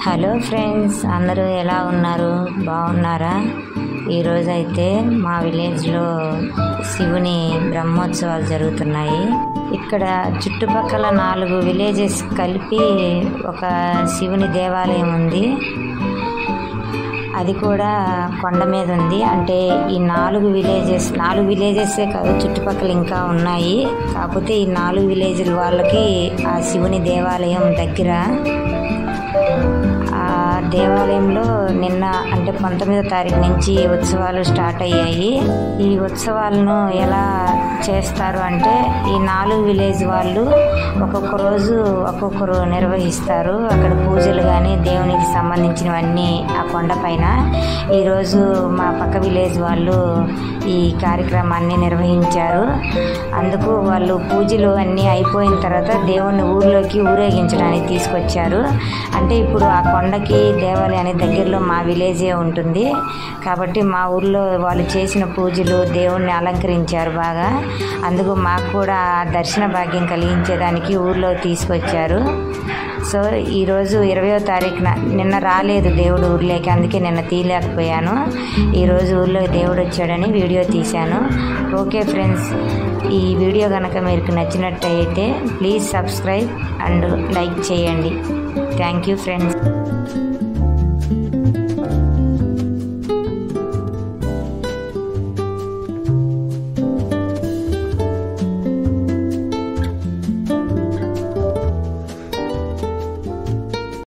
Hello friends, అందరూ ఎలా ఉన్నారు? బాగున్నారా? ఈరోజైతే మా విలేజ్లో శివుని బ్రహ్మోత్సవాలు జరుగుతున్నాయి. ఇక్కడ చుట్టుపక్కల 4 విలేజెస్ కలిపి ఒక శివుని దేవాలయం ఉంది. అది కూడా కొండ మీద ఉంది. అంటే ఈ 4 విలేజెసే కాదు, చుట్టుపక్కల ఇంకా ఉన్నాయి. కాకపోతే ఈ 4 విలేజ్ల వాళ్ళకి ఆ శివుని దేవాలయం దగ్గర. ఆ దేవాలయంలో నిన్న అంటే 19వ తారీఖు నుంచి ఉత్సవాలు స్టార్ట్ అయ్యాయి. ఈ ఉత్సవాలను ఎలా చేస్తారు అంటే, ఈ 4 విలేజ్ వాళ్ళు ఒక్కొక్క రోజు ఒక్కొక్కరు నిర్వహిస్తారు. అక్కడ పూజలు కానీ దేవునికి సంబంధించినవన్నీ ఆ కొండపైన. ఈరోజు మా పక్క విలేజ్ వాళ్ళు ఈ కార్యక్రమాన్ని నిర్వహించారు. అందుకు వాళ్ళు పూజలు అన్నీ అయిపోయిన తర్వాత దేవుణ్ణి ఊర్లోకి ఊరేగించడానికి తీసుకొచ్చారు. అంటే ఇప్పుడు ఆ కొండకి దేవాలయానికి దగ్గరలో మా విలేజే ఉంటుంది కాబట్టి మా ఊర్లో వాళ్ళు చేసిన పూజలు దేవుణ్ణి అలంకరించారు బాగా. అందుకు మాకు కూడా దర్శన భాగ్యం కలిగించేదానికి ఊర్లో తీసుకొచ్చారు. సో ఈరోజు 20వ తారీఖున, నిన్న రాలేదు దేవుడు ఊర్లోకి, అందుకే నిన్న తీయలేకపోయాను. ఈరోజు ఊర్లో దేవుడు వచ్చాడని వీడియో తీశాను. ఓకే ఫ్రెండ్స్, ఈ వీడియో కనుక మీకు నచ్చినట్టయితే ప్లీజ్ సబ్స్క్రైబ్ అండ్ లైక్ చేయండి. Thank you friends.